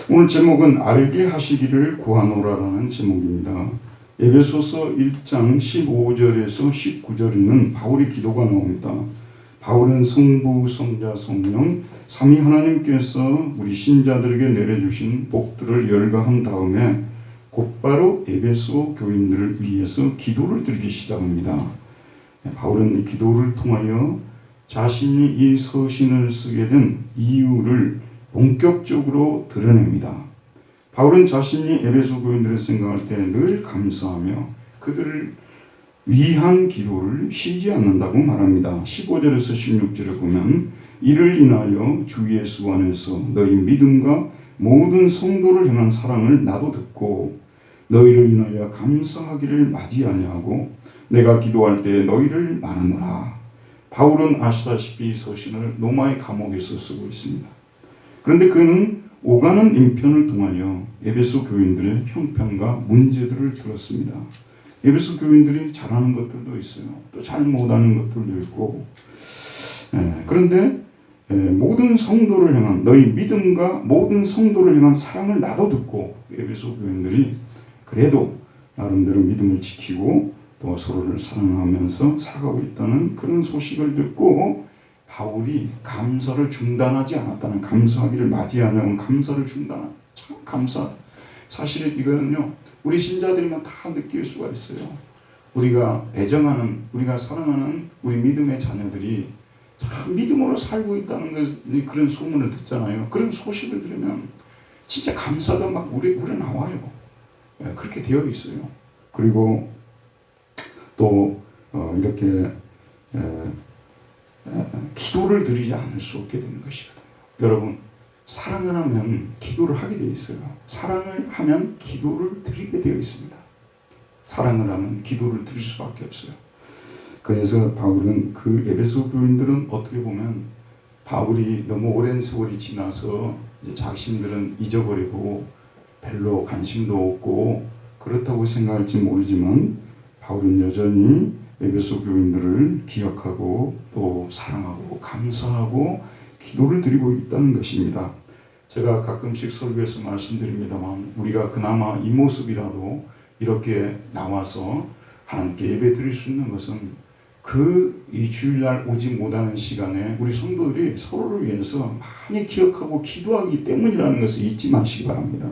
오늘 제목은 알게 하시기를 구하노라라는 제목입니다. 에베소서 1장 15절에서 19절에는 바울의 기도가 나옵니다. 바울은 성부, 성자, 성령, 삼위 하나님께서 우리 신자들에게 내려주신 복들을 열거한 다음에 곧바로 에베소 교인들을 위해서 기도를 드리기 시작합니다. 바울은 이 기도를 통하여 자신이 이 서신을 쓰게 된 이유를 본격적으로 드러냅니다. 바울은 자신이 에베소 교인들을 생각할 때 늘 감사하며 그들을 위한 기도를 쉬지 않는다고 말합니다. 15절에서 16절을 보면 이를 인하여 주 예수 안에서 너희 믿음과 모든 성도를 향한 사랑을 나도 듣고 너희를 인하여 감사하기를 마지 아니하고 내가 기도할 때 너희를 말하노라. 바울은 아시다시피 서신을 로마의 감옥에서 쓰고 있습니다. 그런데 그는 오가는 인편을 통하여 에베소 교인들의 형편과 문제들을 들었습니다. 에베소 교인들이 잘하는 것들도 있어요. 또 잘 못하는 것들도 있고. 그런데 모든 성도를 향한 너희 믿음과 모든 성도를 향한 사랑을 나도 듣고 에베소 교인들이 그래도 나름대로 믿음을 지키고 또 서로를 사랑하면서 살아가고 있다는 그런 소식을 듣고 바울이 감사를 중단하지 않았다는, 감사하기를 맞이하냐면 감사를 중단한, 참 감사하다. 사실 이거는요 우리 신자들이면 다 느낄 수가 있어요. 우리가 애정하는, 우리가 사랑하는 우리 믿음의 자녀들이 참 믿음으로 살고 있다는 그런 소문을 듣잖아요. 그런 소식을 들으면 진짜 감사가 막 우러나와요. 그렇게 되어 있어요. 그리고 또 이렇게 기도를 드리지 않을 수 없게 되는 것이거든요. 여러분, 사랑을 하면 기도를 하게 되어 있어요. 사랑을 하면 기도를 드리게 되어 있습니다. 사랑을 하면 기도를 드릴 수밖에 없어요. 그래서 바울은 그 에베소 교인들은 어떻게 보면 바울이 너무 오랜 세월이 지나서 이제 자신들은 잊어버리고 별로 관심도 없고 그렇다고 생각할지 모르지만 바울은 여전히 에베소 교인들을 기억하고 또 사랑하고 감사하고 기도를 드리고 있다는 것입니다. 제가 가끔씩 설교에서 말씀드립니다만 우리가 그나마 이 모습이라도 이렇게 나와서 하나님께 예배 드릴 수 있는 것은 이 주일날 오지 못하는 시간에 우리 성도들이 서로를 위해서 많이 기억하고 기도하기 때문이라는 것을 잊지 마시기 바랍니다.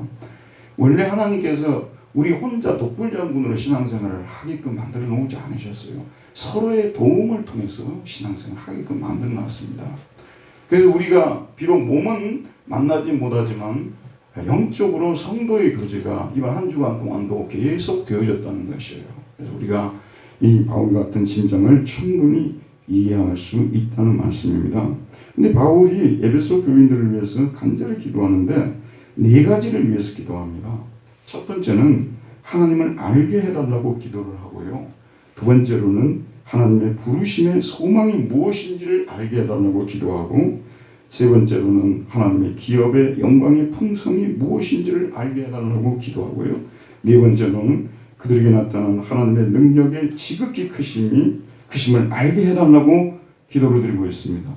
원래 하나님께서 우리 혼자 독불장군으로 신앙생활을 하게끔 만들어 놓지 않으셨어요. 서로의 도움을 통해서 신앙생활을 하게끔 만들어 놨습니다. 그래서 우리가 비록 몸은 만나지 못하지만 영적으로 성도의 교제가 이번 한 주간 동안도 계속 되어졌다는 것이에요. 그래서 우리가 이 바울 같은 심정을 충분히 이해할 수 있다는 말씀입니다. 근데 바울이 에베소 교인들을 위해서 간절히 기도하는데 네 가지를 위해서 기도합니다. 첫 번째는 하나님을 알게 해달라고 기도를 하고요. 두 번째로는 하나님의 부르심의 소망이 무엇인지를 알게 해달라고 기도하고, 세 번째로는 하나님의 기업의 영광의 풍성이 무엇인지를 알게 해달라고 기도하고요. 네 번째로는 그들에게 나타난 하나님의 능력의 지극히 크심을 알게 해달라고 기도를 드리고 있습니다.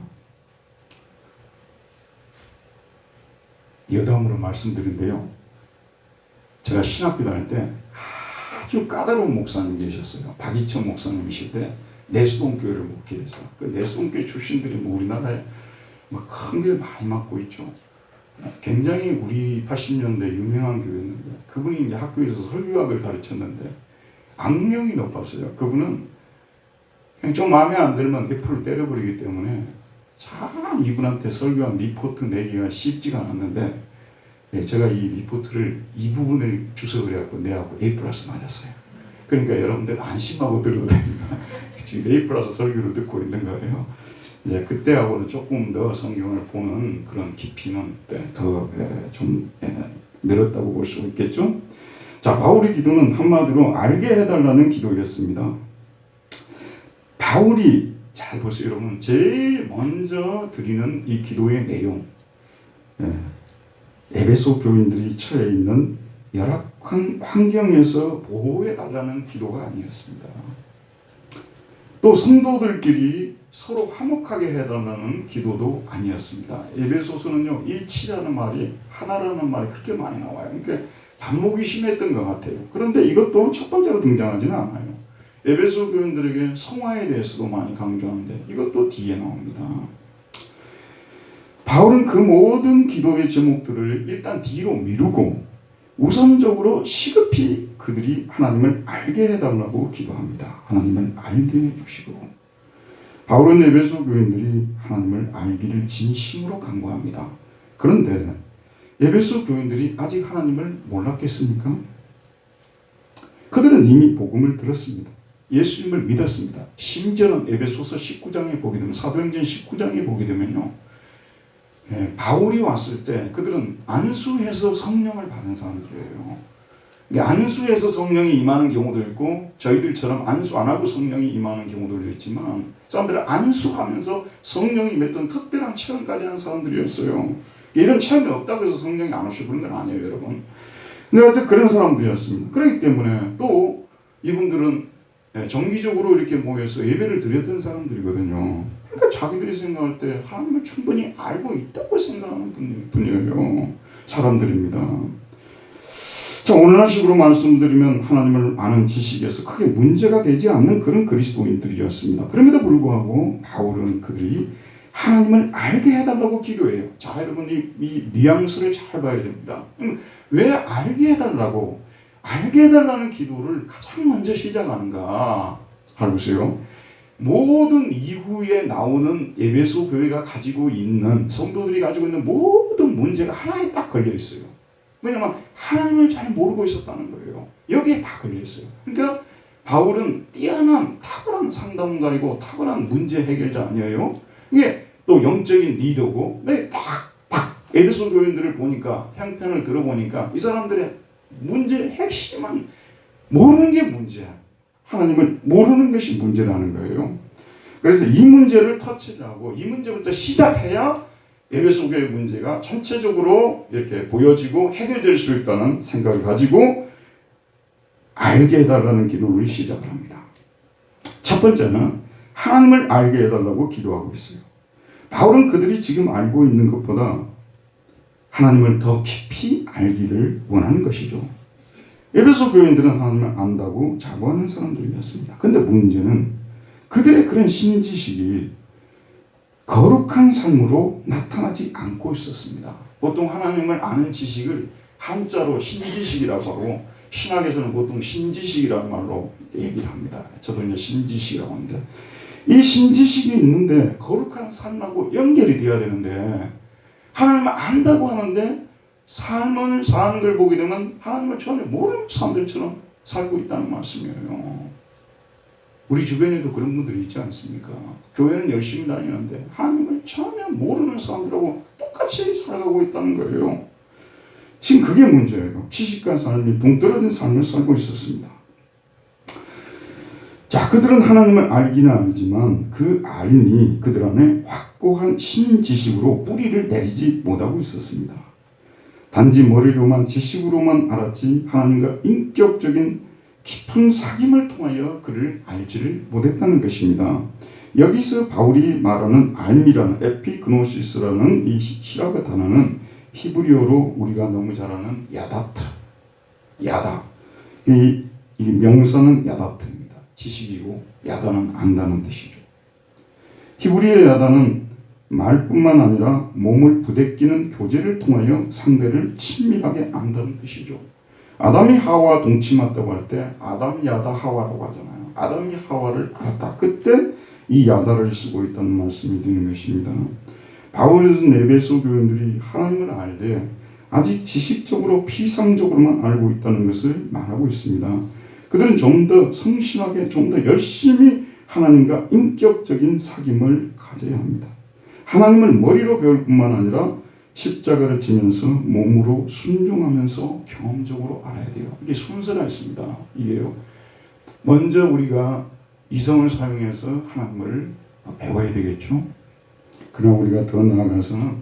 여담으로 말씀드린데요. 제가 신학교 다닐 때 아주 까다로운 목사님 계셨어요. 박이천 목사님이실 때 내수동교회를 목회해서 그 내수동교회 출신들이 우리나라에 큰 교회 많이 맡고 있죠. 굉장히 우리 80년대 유명한 교회였는데 그분이 이제 학교에서 설교학을 가르쳤는데 악명이 높았어요. 그분은 그냥 좀 마음에 안 들면 F를 때려버리기 때문에 참 이분한테 설교한 리포트 내기가 쉽지가 않았는데 제가 이 리포트를 이 부분을 주석을 해갖고 내하고 A+ 맞았어요. 그러니까 여러분들 안심하고 들어도 됩니다. 지금 A+ 설교를 듣고 있는 거예요. 이제 그때하고는 조금 더 성경을 보는 그런 깊이는 더 좀 늘었다고 볼 수 있겠죠. 자, 바울의 기도는 한마디로 알게 해달라는 기도였습니다. 바울이 잘 보세요, 여러분. 제일 먼저 드리는 이 기도의 내용, 에베소 교인들이 처해 있는 열악한 환경에서 보호해 달라는 기도가 아니었습니다. 또 성도들끼리 서로 화목하게 해달라는 기도도 아니었습니다. 에베소서는요, 일치라는 말이, 하나라는 말이 그렇게 많이 나와요. 그러니까 반목이 심했던 것 같아요. 그런데 이것도 첫 번째로 등장하지는 않아요. 에베소 교인들에게 성화에 대해서도 많이 강조하는데 이것도 뒤에 나옵니다. 바울은 그 모든 기도의 제목들을 일단 뒤로 미루고 우선적으로 시급히 그들이 하나님을 알게 해달라고 기도합니다. 하나님을 알게 해주시고. 바울은 에베소 교인들이 하나님을 알기를 진심으로 간구합니다. 그런데 에베소 교인들이 아직 하나님을 몰랐겠습니까? 그들은 이미 복음을 들었습니다. 예수님을 믿었습니다. 심지어는 에베소서 19장에 보게 되면, 사도행전 19장에 보게 되면요, 바울이 왔을 때 그들은 안수해서 성령을 받은 사람들이에요. 안수해서 성령이 임하는 경우도 있고 저희들처럼 안수 안 하고 성령이 임하는 경우도 있지만, 사람들은 안수하면서 성령이 임했던 특별한 체험까지 하는 사람들이었어요. 이런 체험이 없다고 해서 성령이 안 오시고 그런 건 아니에요, 여러분. 근데 어쨌든 그런 사람들이었습니다. 그렇기 때문에 또 이분들은 정기적으로 이렇게 모여서 예배를 드렸던 사람들이거든요. 그러니까 자기들이 생각할 때 하나님을 충분히 알고 있다고 생각하는 분이에요. 사람들입니다. 자, 오늘날 식으로 말씀드리면 하나님을 아는 지식에서 크게 문제가 되지 않는 그런 그리스도인들이었습니다. 그럼에도 불구하고 바울은 그들이 하나님을 알게 해달라고 기도해요. 자, 여러분 이 뉘앙스를 잘 봐야 됩니다. 왜 알게 해달라고, 알게 해달라는 기도를 가장 먼저 시작하는가? 잘 보세요. 모든 이후에 나오는 에베소 교회가 가지고 있는, 성도들이 가지고 있는 모든 문제가 하나에 딱 걸려 있어요. 왜냐하면 하나님을 잘 모르고 있었다는 거예요. 여기에 다 걸려 있어요. 그러니까 바울은 뛰어난 탁월한 상담가이고 탁월한 문제 해결자 아니에요. 이게 또 영적인 리더고, 딱 에베소 교인들을 보니까, 형편을 들어보니까 이 사람들의 문제 핵심은 모르는 게 문제야. 하나님을 모르는 것이 문제라는 거예요. 그래서 이 문제를 터치를 하고 이 문제부터 시작해야 에베소 교회 문제가 전체적으로 이렇게 보여지고 해결될 수 있다는 생각을 가지고 알게 해달라는 기도를 시작을 합니다. 첫 번째는 하나님을 알게 해달라고 기도하고 있어요. 바울은 그들이 지금 알고 있는 것보다 하나님을 더 깊이 알기를 원하는 것이죠. 에베소 교인들은 하나님을 안다고 자부하는 사람들이었습니다. 그런데 문제는 그들의 그런 신지식이 거룩한 삶으로 나타나지 않고 있었습니다. 보통 하나님을 아는 지식을 한자로 신지식이라고 하고, 신학에서는 보통 신지식이라는 말로 얘기를 합니다. 저도 이제 신지식이라고 하는데, 이 신지식이 있는데 거룩한 삶하고 연결이 되어야 되는데, 하나님을 안다고 하는데 삶을 사는 걸 보게 되면 하나님을 전혀 모르는 사람들처럼 살고 있다는 말씀이에요. 우리 주변에도 그런 분들이 있지 않습니까? 교회는 열심히 다니는데 하나님을 전혀 모르는 사람들하고 똑같이 살아가고 있다는 거예요. 지금 그게 문제예요. 지식과 삶이 동떨어진 삶을 살고 있었습니다. 자, 그들은 하나님을 알기는 알지만 그 알미 그들 안에 확고한 신지식으로 뿌리를 내리지 못하고 있었습니다. 단지 머리로만, 지식으로만 알았지 하나님과 인격적인 깊은 사귐을 통하여 그를 알지를 못했다는 것입니다. 여기서 바울이 말하는 알미라는, 에피그노시스라는 이 히라가 단어는 히브리어로 우리가 너무 잘 아는 야다트, 야다. 이 명사는 야다트입니다. 지식이고 야다는 안다는 뜻이죠. 히브리어 야다는 말뿐만 아니라 몸을 부대끼는 교제를 통하여 상대를 친밀하게 안다는 뜻이죠. 아담이 하와 동침했다고 할 때 아담, 야다, 하와라고 하잖아요. 아담이 하와를 알았다. 그때 이 야다를 쓰고 있다는 말씀이 되는 것입니다. 바울은 에베소 교인들이 하나님을 알되 아직 지식적으로 피상적으로만 알고 있다는 것을 말하고 있습니다. 그들은 좀 더 성실하게, 좀 더 열심히 하나님과 인격적인 사귐을 가져야 합니다. 하나님을 머리로 배울 뿐만 아니라 십자가를 지면서 몸으로 순종하면서 경험적으로 알아야 돼요. 이게 순서가 있습니다. 이게요. 먼저 우리가 이성을 사용해서 하나님을 배워야 되겠죠. 그러나 우리가 더 나아가서는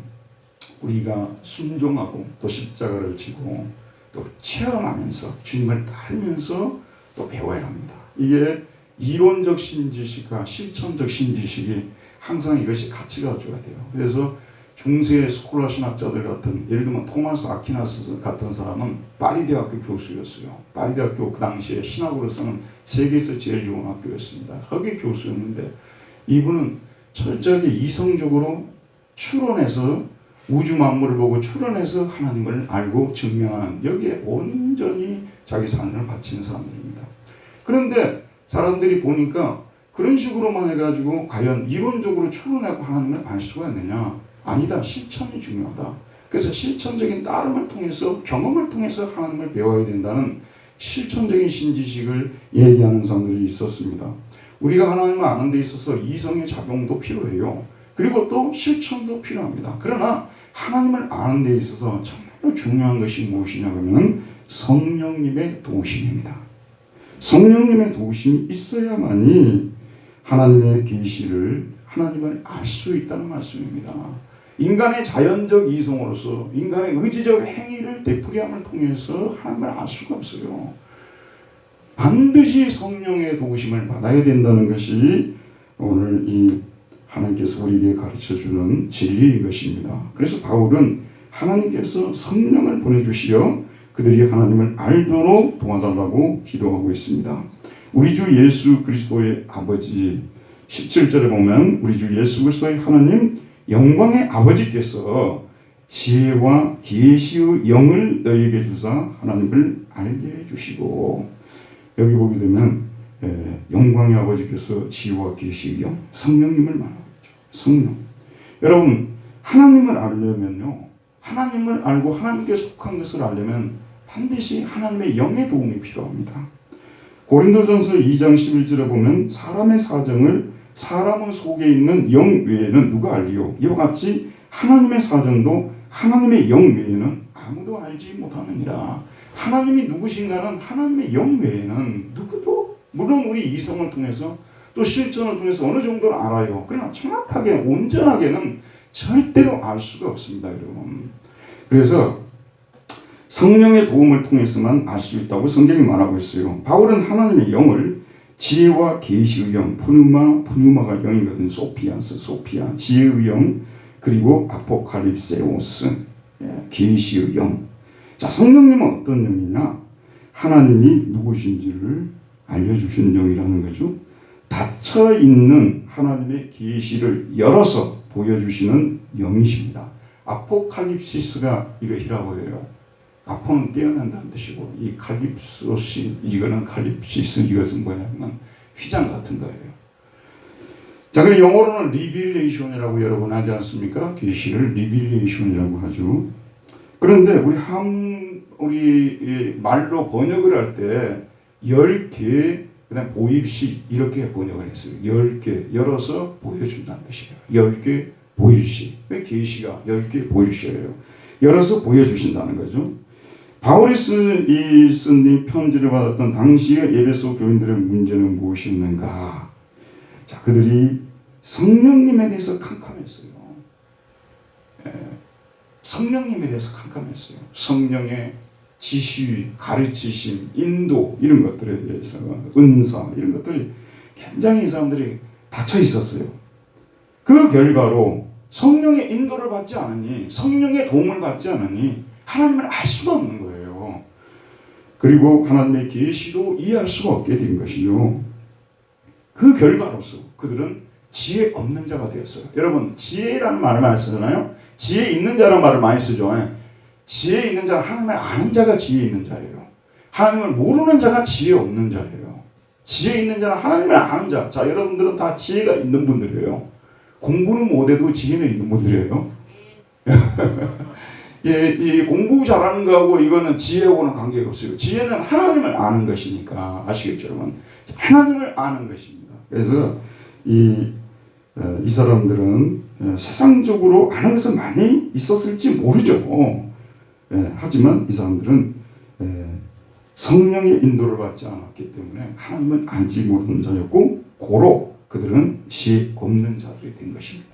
우리가 순종하고 또 십자가를 지고 또 체험하면서 주님을 따르면서 또 배워야 합니다. 이게 이론적 신지식과 실천적 신지식이 항상 이것이 같이 가져야 돼요. 그래서 중세 스콜라 신학자들 같은, 예를 들면 토마스 아퀴나스 같은 사람은 파리 대학교 교수였어요. 파리 대학교 그 당시에 신학으로서는 세계에서 제일 좋은 학교였습니다. 거기 교수였는데 이분은 철저하게 이성적으로 추론해서 우주 만물을 보고 추론해서 하나님을 알고 증명하는, 여기에 온전히 자기 삶을 바치는 사람들입니다. 그런데 사람들이 보니까 그런 식으로만 해가지고 과연 이론적으로 추론하고 하나님을 알 수가 있느냐? 아니다. 실천이 중요하다. 그래서 실천적인 따름을 통해서, 경험을 통해서 하나님을 배워야 된다는 실천적인 신지식을 얘기하는 사람들이 있었습니다. 우리가 하나님을 아는 데 있어서 이성의 작용도 필요해요. 그리고 또 실천도 필요합니다. 그러나 하나님을 아는 데 있어서 정말로 중요한 것이 무엇이냐 하면 성령님의 도우심입니다. 성령님의 도우심이 있어야만이 하나님의 계시를, 하나님을 알 수 있다는 말씀입니다. 인간의 자연적 이성으로서 인간의 의지적 행위를 되풀이함을 통해서 하나님을 알 수가 없어요. 반드시 성령의 도우심을 받아야 된다는 것이 오늘 이 하나님께서 우리에게 가르쳐주는 진리인 것입니다. 그래서 바울은 하나님께서 성령을 보내주시어 그들이 하나님을 알도록 도와달라고 기도하고 있습니다. 우리 주 예수 그리스도의 아버지, 17절에 보면 우리 주 예수 그리스도의 하나님 영광의 아버지께서 지혜와 계시의 영을 너희에게 주사 하나님을 알게 해주시고, 여기 보게 되면 영광의 아버지께서 지혜와 계시의 영, 성령님을 말하고 있죠. 성령. 여러분, 하나님을 알려면요, 하나님을 알고 하나님께 속한 것을 알려면 반드시 하나님의 영의 도움이 필요합니다. 고린도전서 2장 11절에 보면 사람의 사정을 사람의 속에 있는 영 외에는 누가 알리요? 이와 같이 하나님의 사정도 하나님의 영 외에는 아무도 알지 못하느니라. 하나님이 누구신가는 하나님의 영 외에는 누구도, 물론 우리 이성을 통해서 또 실천을 통해서 어느 정도는 알아요. 그러나 정확하게 온전하게는 절대로 알 수가 없습니다, 여러분. 그래서 성령의 도움을 통해서만 알 수 있다고 성경이 말하고 있어요. 바울은 하나님의 영을 지혜와 계시의 영, 푸누마가 영이거든. 소피아, 지혜의 영, 그리고 아포칼립세오스, 계시의 영. 자, 성령님은 어떤 영이냐? 하나님이 누구신지를 알려주시는 영이라는 거죠. 닫혀 있는 하나님의 계시를 열어서 보여주시는 영이십니다. 아포칼립시스가 이거 히라고예요. 아포는 깨어난다는 뜻이고, 이 칼립소시, 이거는 칼립시스, 이것은 뭐냐면 휘장 같은 거예요. 자, 그럼 영어로는 리빌레이션이라고 여러분 하지 않습니까? 계시를 리빌레이션이라고 하죠. 그런데 우리 말로 번역을 할 때 10개, 그다음 보일시 이렇게 번역을 했어요. 10개 열어서 보여준다는 뜻이에요. 10개 보일시. 왜 계시가 10개 보일시예요? 열어서 보여주신다는 거죠. 바울이 쓴 이 편지를 받았던 당시의 에베소 교인들의 문제는 무엇이었는가? 자, 그들이 성령님에 대해서 캄캄했어요. 성령님에 대해서 캄캄했어요. 성령의 지시, 가르치심, 인도 이런 것들에 대해서, 은사 이런 것들이 굉장히 이 사람들이 닫혀 있었어요. 그 결과로 성령의 인도를 받지 않으니, 성령의 도움을 받지 않으니 하나님을 알 수가 없는 거예요. 그리고 하나님의 계시도 이해할 수가 없게 된 것이요. 그 결과로서 그들은 지혜 없는 자가 되었어요. 여러분, 지혜라는 말을 많이 쓰잖아요. 지혜 있는 자라는 말을 많이 쓰죠. 지혜 있는 자는 하나님을 아는 자가 지혜 있는 자예요. 하나님을 모르는 자가 지혜 없는 자예요. 지혜 있는 자는 하나님을 아는 자. 자, 여러분들은 다 지혜가 있는 분들이에요. 공부는 못해도 지혜는 있는 분들이에요. 예, 이 공부 잘하는 거하고 이거는 지혜하고는 관계가 없어요. 지혜는 하나님을 아는 것이니까. 아시겠죠, 여러분? 하나님을 아는 것입니다. 그래서 이 사람들은 세상적으로 아는 것은 많이 있었을지 모르죠. 하지만 이 사람들은 성령의 인도를 받지 않았기 때문에 하나님을 알지 못하는 자였고, 고로 그들은 지혜 없는 자들이 된 것입니다.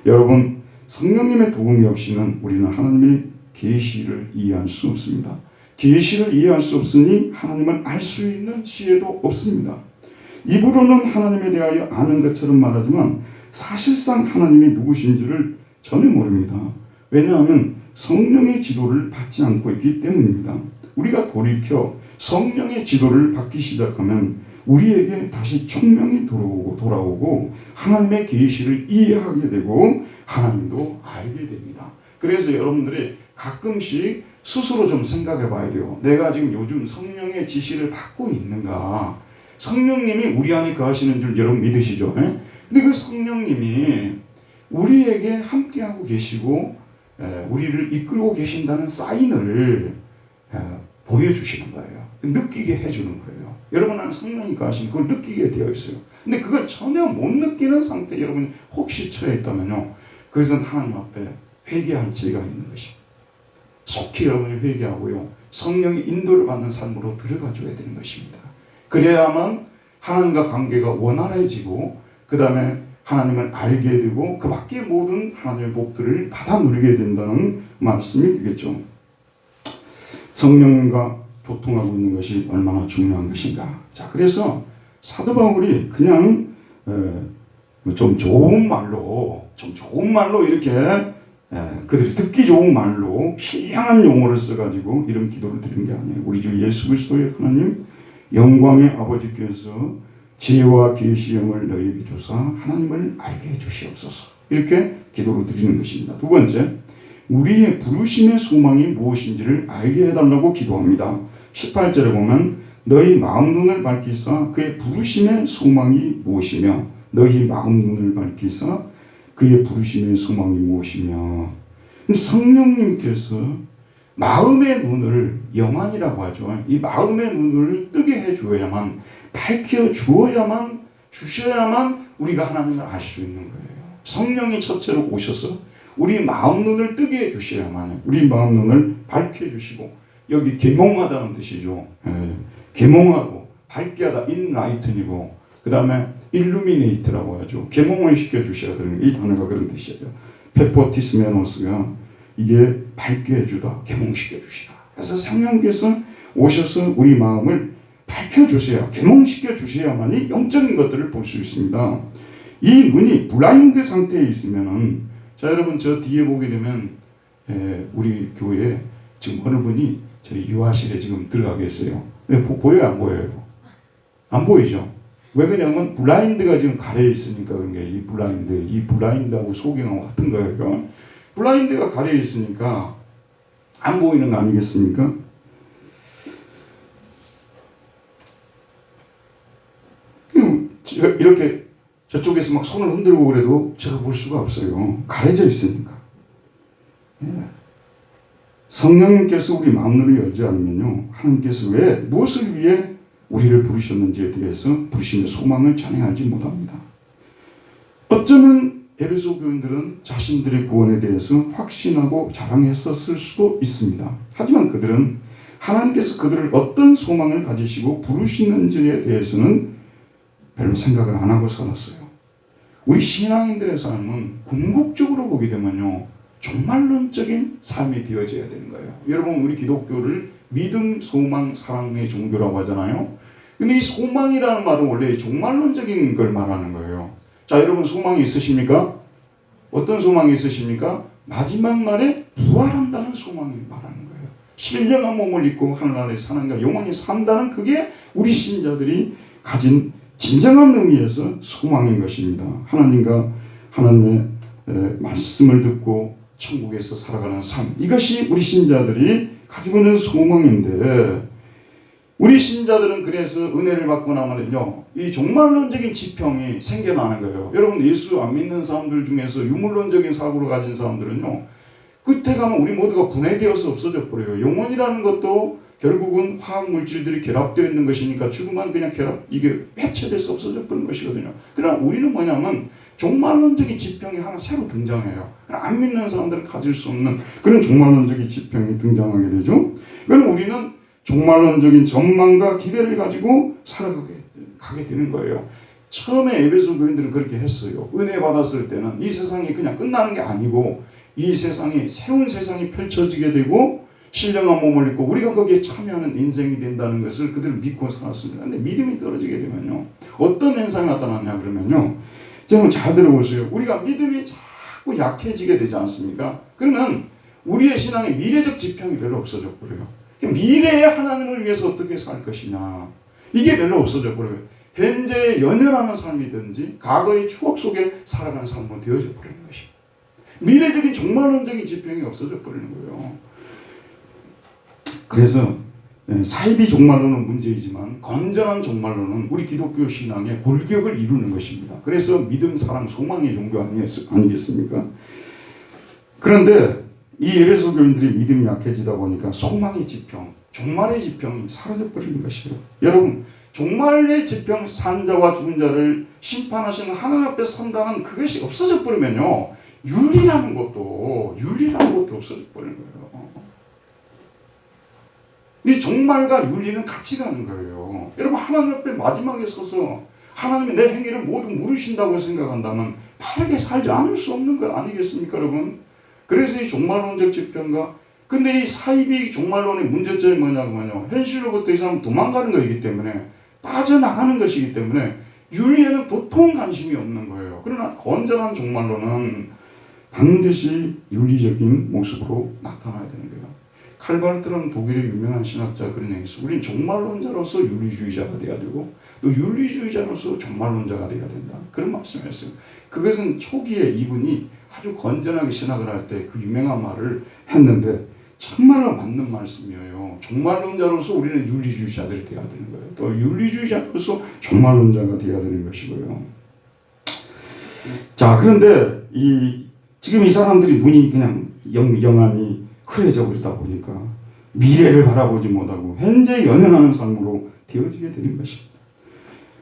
여러분, 성령님의 도움이 없이는 우리는 하나님의 계시를 이해할 수 없습니다. 계시를 이해할 수 없으니 하나님을 알 수 있는 지혜도 없습니다. 입으로는 하나님에 대하여 아는 것처럼 말하지만 사실상 하나님이 누구신지를 전혀 모릅니다. 왜냐하면 성령의 지도를 받지 않고 있기 때문입니다. 우리가 돌이켜 성령의 지도를 받기 시작하면 우리에게 다시 총명이 돌아오고 하나님의 계시를 이해하게 되고 하나님도 알게 됩니다. 그래서 여러분들이 가끔씩 스스로 좀 생각해 봐야 돼요. 내가 지금 요즘 성령의 지시를 받고 있는가? 성령님이 우리 안에 거하시는 줄 여러분 믿으시죠? 근데 그 성령님이 우리에게 함께하고 계시고 우리를 이끌고 계신다는 사인을 보여주시는 거예요. 느끼게 해주는 거예요. 여러분은 성령이 거하시면 그걸 느끼게 되어 있어요. 근데 그걸 전혀 못 느끼는 상태에 여러분이 혹시 처해 있다면요, 그것은 하나님 앞에 회개할 죄가 있는 것입니다. 속히 여러분이 회개하고요, 성령의 인도를 받는 삶으로 들어가 줘야 되는 것입니다. 그래야만 하나님과 관계가 원활해지고 그 다음에 하나님을 알게 되고 그 밖의 모든 하나님의 복들을 받아 누리게 된다는 말씀이 되겠죠. 성령과 교통하고 있는 것이 얼마나 중요한 것인가. 자, 그래서 사도 바울이 그냥 좀 좋은 말로 이렇게 그들이 듣기 좋은 말로 신령한 용어를 써가지고 이런 기도를 드리는 게 아니에요. 우리 주 예수 그리스도의 하나님 영광의 아버지께서 지혜와 계시의 영을 너희에게 주사 하나님을 알게 해주시옵소서. 이렇게 기도를 드리는 것입니다. 두 번째, 우리의 부르심의 소망이 무엇인지를 알게 해달라고 기도합니다. 18절에 보면 너희 마음 눈을 밝히사 그의 부르심의 소망이 무엇이며 너희 마음 눈을 밝히사 그의 부르심의 소망이 무엇이며, 성령님께서 마음의 눈을, 영안이라고 하죠, 이 마음의 눈을 뜨게 해주어야만, 밝혀주어야만, 주셔야만 우리가 하나님을 알 수 있는 거예요. 성령이 첫째로 오셔서 우리 마음 눈을 뜨게 해주셔야만, 우리 마음 눈을 밝혀주시고, 여기 계몽하다는 뜻이죠. 계몽하고 밝게 하다, 인라이튼이고, 그 다음에 일루미네이트라고 하죠. 계몽을 시켜주셔야 되는 이 단어가 그런 뜻이에요. 페포티스메노스가 이게 밝게 해주다, 계몽시켜주시다. 그래서 성령께서 오셔서 우리 마음을 밝혀주셔야, 계몽시켜주셔야만이 영적인 것들을 볼 수 있습니다. 이 눈이 블라인드 상태에 있으면은, 자, 여러분, 저 뒤에 보게 되면 우리 교회에 지금 어느 분이 저희 유아실에 지금 들어가 계세요. 보여요, 안 보여요? 안 보이죠? 왜 그러냐면 블라인드가 지금 가려 있으니까 그런 게, 이 블라인드하고 소경하고 같은 거예요. 블라인드가 가려 있으니까 안 보이는 거 아니겠습니까? 이렇게 저쪽에서 막 손을 흔들고 그래도 제가 볼 수가 없어요. 가려져 있으니까. 성령님께서 우리 마음을 열지 않으면요, 하나님께서 왜, 무엇을 위해 우리를 부르셨는지에 대해서 부르심의 소망을 전해하지 못합니다. 어쩌면 에베소 교인들은 자신들의 구원에 대해서 확신하고 자랑했었을 수도 있습니다. 하지만 그들은 하나님께서 그들을 어떤 소망을 가지시고 부르시는지에 대해서는 별로 생각을 안 하고 살았어요. 우리 신앙인들의 삶은 궁극적으로 보게 되면요, 종말론적인 삶이 되어져야 되는 거예요. 여러분, 우리 기독교를 믿음, 소망, 사랑의 종교라고 하잖아요. 근데 이 소망이라는 말은 원래 종말론적인 걸 말하는 거예요. 자, 여러분, 소망이 있으십니까? 어떤 소망이 있으십니까? 마지막 날에 부활한다는 소망을 말하는 거예요. 신령한 몸을 입고 하늘나라에 사는가, 영원히 산다는, 그게 우리 신자들이 가진 진정한 의미에서 소망인 것입니다. 하나님과 하나님의 말씀을 듣고 천국에서 살아가는 삶, 이것이 우리 신자들이 가지고 있는 소망인데, 우리 신자들은 그래서 은혜를 받고 나면요, 이 종말론적인 지평이 생겨나는 거예요. 여러분, 예수 안 믿는 사람들 중에서 유물론적인 사고를 가진 사람들은요, 끝에 가면 우리 모두가 분해되어서 없어져 버려요. 영혼이라는 것도 결국은 화학 물질들이 결합되어 있는 것이니까 죽으면 그냥 이게 해체돼서 없어져 버리는 것이거든요. 그러나 우리는 뭐냐면 종말론적인 지평이 하나 새로 등장해요. 안 믿는 사람들은 가질 수 없는 그런 종말론적인 지평이 등장하게 되죠. 그럼 우리는 종말론적인 전망과 기대를 가지고 살아가게 되는 거예요. 처음에 에베소 교인들은 그렇게 했어요. 은혜 받았을 때는 이 세상이 그냥 끝나는 게 아니고 이 세상이, 새로운 세상이 펼쳐지게 되고 신령한 몸을 입고 우리가 거기에 참여하는 인생이 된다는 것을 그들 믿고 살았습니다. 근데 믿음이 떨어지게 되면요, 어떤 현상이 나타나냐 그러면요, 여러분 잘 들어보세요. 우리가 믿음이 자꾸 약해지게 되지 않습니까? 그러면 우리의 신앙의 미래적 지평이 별로 없어져 버려요. 미래의 하나님을 위해서 어떻게 살 것이냐, 이게 별로 없어져 버려요. 현재에 연연하는 삶이든지 과거의 추억 속에 살아가는 삶으로 되어져 버리는 것입니다. 미래적인 종말론적인 지평이 없어져 버리는 거예요. 그래서 사이비 종말론은 문제이지만 건전한 종말론은 우리 기독교 신앙의 골격을 이루는 것입니다. 그래서 믿음, 사랑, 소망의 종교 아니겠습니까? 그런데 이 에베소 교인들이 믿음이 약해지다 보니까 소망의 지평, 종말의 지평이 사라져 버리는 것이에요. 여러분, 종말의 지평, 산 자와 죽은 자를 심판하시는 하나님 앞에 산다는 그것이 없어져 버리면요, 윤리라는 것도 없어져 버리는 거예요. 이 종말과 윤리는 같이 가는 거예요. 여러분, 하나님 앞에 마지막에 서서 하나님이 내 행위를 모두 물으신다고 생각한다면 바르게 살지 않을 수 없는 거 아니겠습니까, 여러분? 그래서 이 종말론적 지평과, 근데 이 사이비 종말론의 문제점이 뭐냐면요, 현실로부터 이 사람은 도망가는 것이기 때문에, 빠져나가는 것이기 때문에 윤리에는 보통 관심이 없는 거예요. 그러나 건전한 종말론은 반드시 윤리적인 모습으로 나타나야 되는 거예요. 칼바르트라는 독일의 유명한 신학자 그런 얘기 있어요. 우리는 종말론자로서 윤리주의자가 돼야 되고 또 윤리주의자로서 종말론자가 돼야 된다, 그런 말씀을 했어요. 그것은 초기에 이분이 아주 건전하게 신학을 할 때 그 유명한 말을 했는데 정말로 맞는 말씀이에요. 종말론자로서 우리는 윤리주의자들이 돼야 되는 거예요. 또 윤리주의자로서 종말론자가 돼야 되는 것이고요. 자, 그런데 지금 이 사람들이 눈이 그냥 영안이 흐려져 버리다 보니까 미래를 바라보지 못하고 현재 연연하는 삶으로 되어지게 되는 것입니다.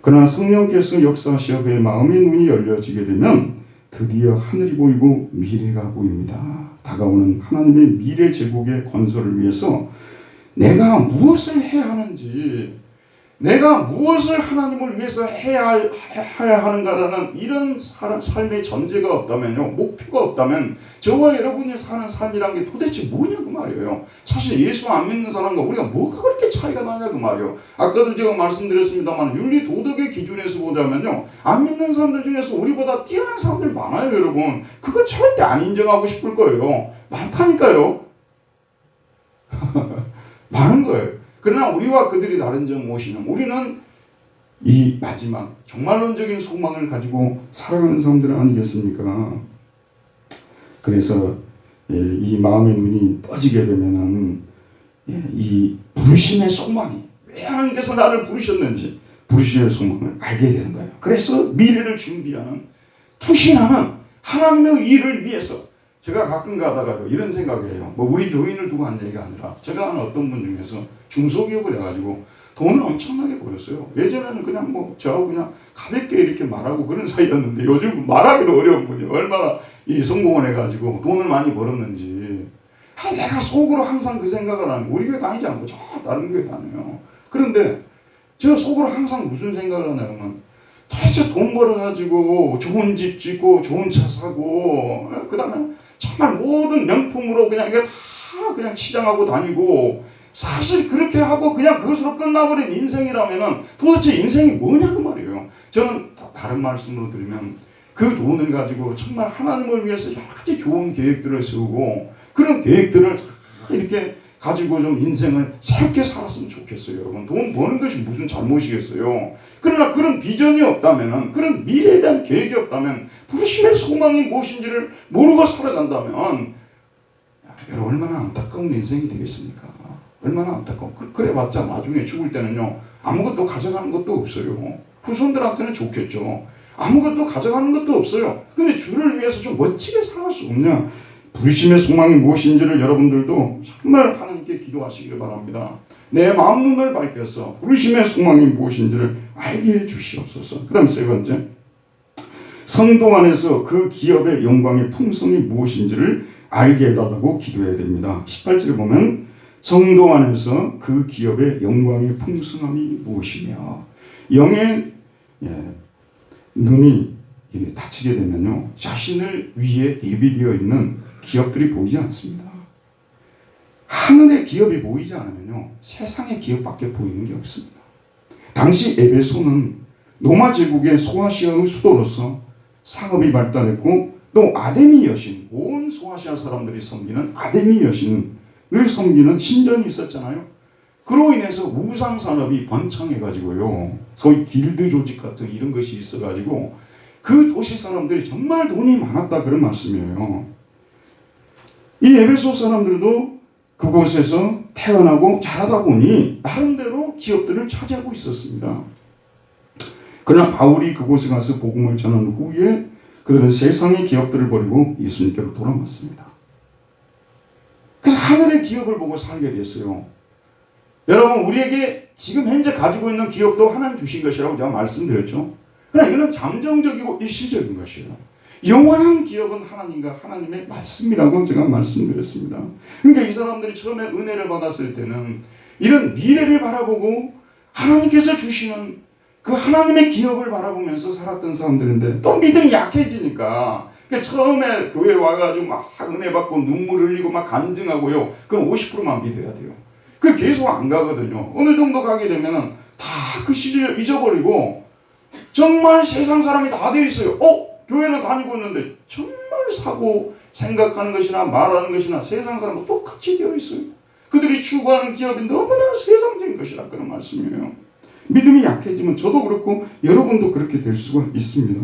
그러나 성령께서 역사하시어 그의 마음의 눈이 열려지게 되면 드디어 하늘이 보이고 미래가 보입니다. 다가오는 하나님의 미래 제국의 건설을 위해서 내가 무엇을 해야 하는지, 내가 무엇을 하나님을 위해서 해야 하는가라는 이런 삶의 전제가 없다면요, 목표가 없다면 저와 여러분이 사는 삶이란 게 도대체 뭐냐 그 말이에요. 사실 예수 안 믿는 사람과 우리가 뭐가 그렇게 차이가 나냐 그 말이에요. 아까도 제가 말씀드렸습니다만 윤리 도덕의 기준에서 보자면요, 안 믿는 사람들 중에서 우리보다 뛰어난 사람들 많아요. 여러분, 그거 절대 안 인정하고 싶을 거예요. 많다니까요. 많은 거예요. 그러나 우리와 그들이 다른 점 무엇이냐, 우리는 이 마지막 종말론적인 소망을 가지고 살아가는 사람들 아니겠습니까? 그래서 이 마음의 눈이 떠지게 되면은 이 부르심의 소망이, 왜 하나님께서 나를 부르셨는지 부르심의 소망을 알게 되는 거예요. 그래서 미래를 준비하는, 투신하는 하나님의 일을 위해서, 제가 가끔 가다가 이런 생각이에요. 뭐 우리 교인을 두고 한 얘기가 아니라 제가 아는 어떤 분 중에서 중소기업을 해가지고 돈을 엄청나게 벌었어요. 예전에는 그냥 저하고 그냥 가볍게 이렇게 말하고 그런 사이였는데 요즘 말하기도 어려운 분이 얼마나 성공을 해가지고 돈을 많이 벌었는지. 내가 속으로 항상 그 생각을 하는, 우리 교회 다니지 않고 저 다른 교회 다녀요. 그런데 제가 속으로 항상 무슨 생각을 하냐면, 도대체 돈 벌어가지고 좋은 집 짓고 좋은 차 사고 그 다음에 정말 모든 명품으로 그냥 이게 다 그냥 치장하고 다니고, 사실 그렇게 하고 그냥 그것으로 끝나버린 인생이라면은 도대체 인생이 뭐냐 그 말이에요. 저는 다른 말씀으로 드리면 그 돈을 가지고 정말 하나님을 위해서 여러 가지 좋은 계획들을 세우고 그런 계획들을 이렇게 가지고 좀 인생을 새롭게 살았으면 좋겠어요. 여러분, 돈 버는 것이 무슨 잘못이겠어요. 그러나 그런 비전이 없다면, 그런 미래에 대한 계획이 없다면, 부르심의 소망이 무엇인지를 모르고 살아간다면 여러분, 얼마나 안타까운 인생이 되겠습니까? 얼마나 안타까워. 그래봤자 나중에 죽을 때는요, 아무것도 가져가는 것도 없어요. 후손들한테는 좋겠죠. 아무것도 가져가는 것도 없어요. 근데 주를 위해서 좀 멋지게 살아갈 수 없냐? 부르심의 소망이 무엇인지를 여러분들도 정말 하나님께 기도하시길 바랍니다. 내 마음 눈을 밝혀서 부르심의 소망이 무엇인지를 알게 해 주시옵소서. 그 다음 세 번째, 성도 안에서 그 기업의 영광의 풍성이 무엇인지를 알게 해달라고 기도해야 됩니다. 18절에 보면 성도 안에서 그 기업의 영광의 풍성함이 무엇이며, 영의 눈이 닫히게 되면요, 자신을 위해 예비되어 있는 기업들이 보이지 않습니다. 하늘의 기업이 보이지 않으면요, 세상의 기업밖에 보이는 게 없습니다. 당시 에베소는 로마 제국의 소아시아의 수도로서 상업이 발달했고, 또 아데미 여신, 온 소아시아 사람들이 섬기는 아데미 여신을 섬기는 신전이 있었잖아요. 그로 인해서 우상 산업이 번창해가지고요, 소위 길드 조직 같은 이런 것이 있어가지고 그 도시 사람들이 정말 돈이 많았다, 그런 말씀이에요. 이 에베소 사람들도 그곳에서 태어나고 자라다 보니 나름대로 기업들을 차지하고 있었습니다. 그러나 바울이 그곳에 가서 복음을 전한 후에 그들은 세상의 기업들을 버리고 예수님께로 돌아왔습니다. 그래서 하늘의 기업을 보고 살게 됐어요. 여러분, 우리에게 지금 현재 가지고 있는 기업도 하나님 주신 것이라고 제가 말씀드렸죠. 그러나 이거는 잠정적이고 일시적인 것이에요. 영원한 기업은 하나님과 하나님의 말씀이라고 제가 말씀드렸습니다. 그러니까 이 사람들이 처음에 은혜를 받았을 때는 이런 미래를 바라보고 하나님께서 주시는 그 하나님의 기업을 바라보면서 살았던 사람들인데, 또 믿음이 약해지니까, 그러니까 처음에 교회 와가지고 막 은혜 받고 눈물 흘리고 막 간증하고요, 그럼 50%만 믿어야 돼요. 그 계속 안 가거든요. 어느 정도 가게 되면은 다 그 시절 잊어버리고 정말 세상 사람이 다 되어 있어요. 교회는 다니고 있는데 정말 사고 생각하는 것이나 말하는 것이나 세상 사람과 똑같이 되어 있어요. 그들이 추구하는 기업이 너무나 세상적인 것이라, 그런 말씀이에요. 믿음이 약해지면 저도 그렇고 여러분도 그렇게 될 수가 있습니다.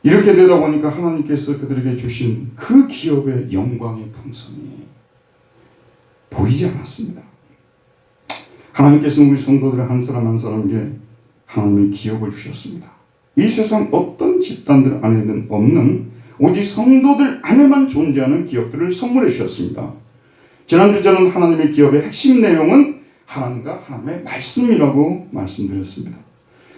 이렇게 되다 보니까 하나님께서 그들에게 주신 그 기업의 영광의 풍성이 보이지 않았습니다. 하나님께서 우리 성도들 한 사람 한 사람에게 하나님의 기업을 주셨습니다. 이 세상 어떤 집단들 안에는 없는, 오직 성도들 안에만 존재하는 기업들을 선물해 주셨습니다. 지난주 저는 하나님의 기업의 핵심 내용은 하나님과 하나님의 말씀이라고 말씀드렸습니다.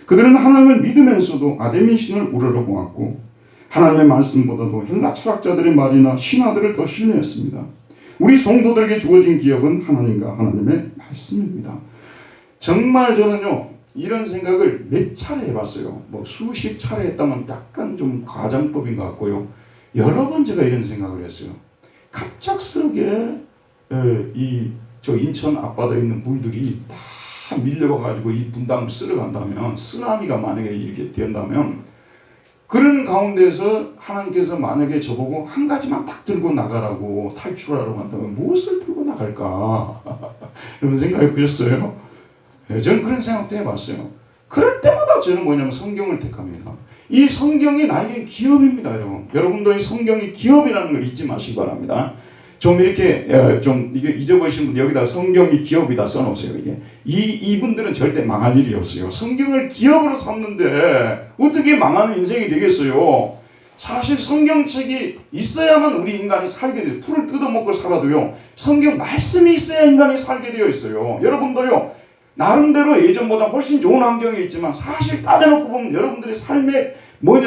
그들은 하나님을 믿으면서도 아데미 신을 우러러보았고, 하나님의 말씀보다도 헬라 철학자들의 말이나 신화들을 더 신뢰했습니다. 우리 성도들에게 주어진 기업은 하나님과 하나님의 말씀입니다. 정말 저는요, 이런 생각을 몇 차례 해봤어요. 뭐 수십 차례 했다면 약간 좀 과장법인 것 같고요. 여러 번 제가 이런 생각을 했어요. 갑작스럽게 저 인천 앞바다에 있는 물들이 다 밀려와가지고 이 분당을 쓸어간다면, 쓰나미가 만약에 이렇게 된다면, 그런 가운데서 하나님께서 만약에 저보고 한 가지만 딱 들고 나가라고, 탈출하라고 한다면 무엇을 들고 나갈까? 이런 생각해 보셨어요? 저는 그런 생각도 해봤어요. 그럴 때마다 저는 뭐냐면 성경을 택합니다. 이 성경이 나에게 기업입니다, 여러분. 여러분도 이 성경이 기업이라는 걸 잊지 마시기 바랍니다. 좀 이렇게 좀 이게 잊어버리신 분들 여기다 성경이 기업이다 써놓으세요. 이분들은 절대 망할 일이 없어요. 성경을 기업으로 삼는데 어떻게 망하는 인생이 되겠어요? 사실 성경책이 있어야만 우리 인간이 살게 돼요. 풀을 뜯어먹고 살아도요, 성경 말씀이 있어야 인간이 살게 되어 있어요. 여러분도요, 나름대로 예전보다 훨씬 좋은 환경이 있지만 사실 따져놓고 보면 여러분들의 삶에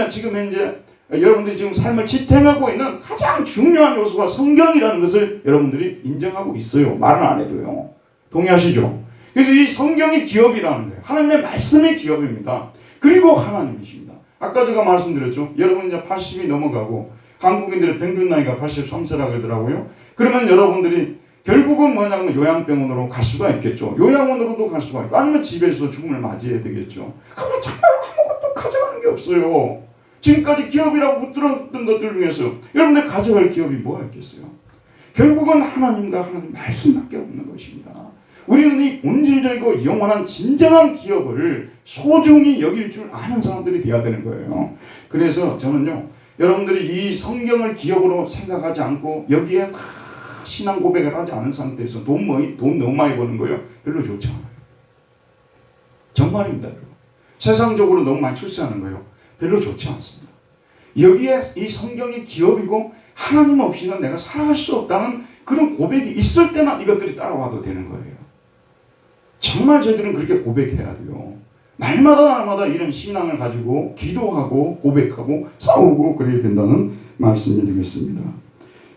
지금 현재 여러분들이 지금 삶을 지탱하고 있는 가장 중요한 요소가 성경이라는 것을 여러분들이 인정하고 있어요. 말은 안 해도요. 동의하시죠? 그래서 이 성경이 기업이라는 거예요. 하나님의 말씀이 기업입니다. 그리고 하나님이십니다. 아까 제가 말씀드렸죠. 여러분 이제 80이 넘어가고 한국인들의 평균 나이가 83세라고 하더라고요. 그러면 여러분들이 결국은 뭐냐면 요양병원으로 갈 수가 있겠죠. 요양원으로도 갈 수가 있고, 아니면 집에서 죽음을 맞이해야 되겠죠. 그러면 정말 아무것도 가져가는 게 없어요. 지금까지 기업이라고 붙들었던 것들 중에서 여러분들 가져갈 기업이 뭐가 있겠어요? 결국은 하나님과 하나님 말씀밖에 없는 것입니다. 우리는 이 본질적이고 영원한 진정한 기업을 소중히 여길 줄 아는 사람들이 되어야 되는 거예요. 그래서 저는요, 여러분들이 이 성경을 기업으로 생각하지 않고 여기에 신앙 고백을 하지 않은 상태에서 돈 너무 많이 버는 거예요. 별로 좋지 않아요. 정말입니다, 여러분. 세상적으로 너무 많이 출세하는 거예요. 별로 좋지 않습니다. 여기에 이 성경이 기업이고 하나님 없이는 내가 살아갈 수 없다는 그런 고백이 있을 때만 이것들이 따라와도 되는 거예요. 정말 저희들은 그렇게 고백해야 돼요. 날마다 이런 신앙을 가지고 기도하고 고백하고 싸우고 그래야 된다는 말씀이 되겠습니다.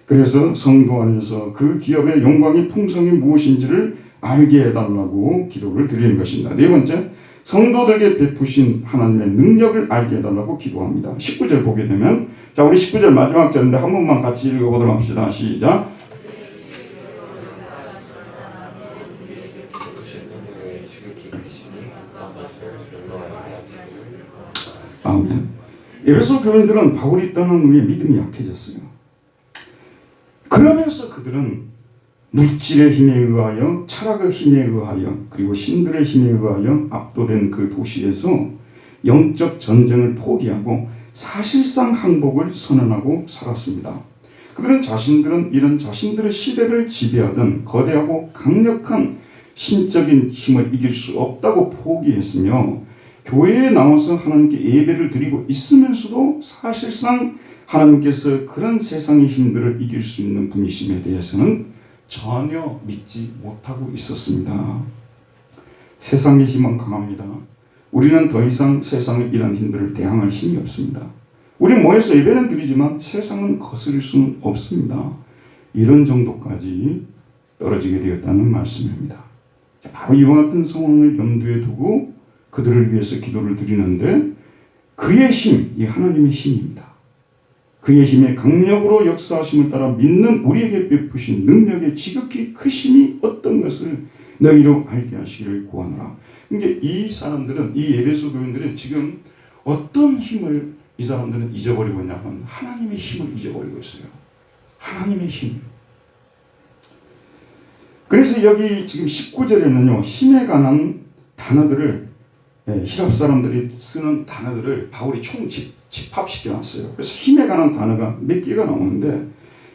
그래서 성도 안에서 그 기업의 영광이 풍성이 무엇인지를 알게 해달라고 기도를 드리는 것입니다. 네 번째, 성도들에게 베푸신 하나님의 능력을 알게 해달라고 기도합니다. 19절 보게 되면, 자, 우리 19절 마지막 절인데 한 번만 같이 읽어보도록 합시다. 시작. 에베소 교인들은 바울이 떠난 후에 믿음이 약해졌어요. 그러면서 그들은 물질의 힘에 의하여, 철학의 힘에 의하여, 그리고 신들의 힘에 의하여 압도된 그 도시에서 영적 전쟁을 포기하고 사실상 항복을 선언하고 살았습니다. 그들은 이런 자신들의 시대를 지배하던 거대하고 강력한 신적인 힘을 이길 수 없다고 포기했으며, 교회에 나와서 하나님께 예배를 드리고 있으면서도 사실상 하나님께서 그런 세상의 힘들을 이길 수 있는 분이심에 대해서는 전혀 믿지 못하고 있었습니다. 세상의 힘은 강합니다. 우리는 더 이상 세상의 이런 힘들을 대항할 힘이 없습니다. 우리는 모여서 예배는 드리지만 세상은 거스릴 수는 없습니다. 이런 정도까지 떨어지게 되었다는 말씀입니다. 바로 이와 같은 상황을 염두에 두고 그들을 위해서 기도를 드리는데, 그의 힘, 이 하나님의 힘입니다. 그의 힘의 강력으로 역사하심을 따라 믿는 우리에게 베푸신 능력의 지극히 크심이 어떤 것을 너희로 알게 하시기를 구하노라. 그러니까 이 사람들은, 이 에베소 교인들은 지금 어떤 힘을 이 사람들은 잊어버리고 있냐면 하나님의 힘을 잊어버리고 있어요. 하나님의 힘. 그래서 여기 지금 19절에는요, 힘에 관한 단어들을, 히랍 사람들이 쓰는 단어들을 바울이 집합시켜 놨어요. 그래서 힘에 관한 단어가 몇 개가 나오는데,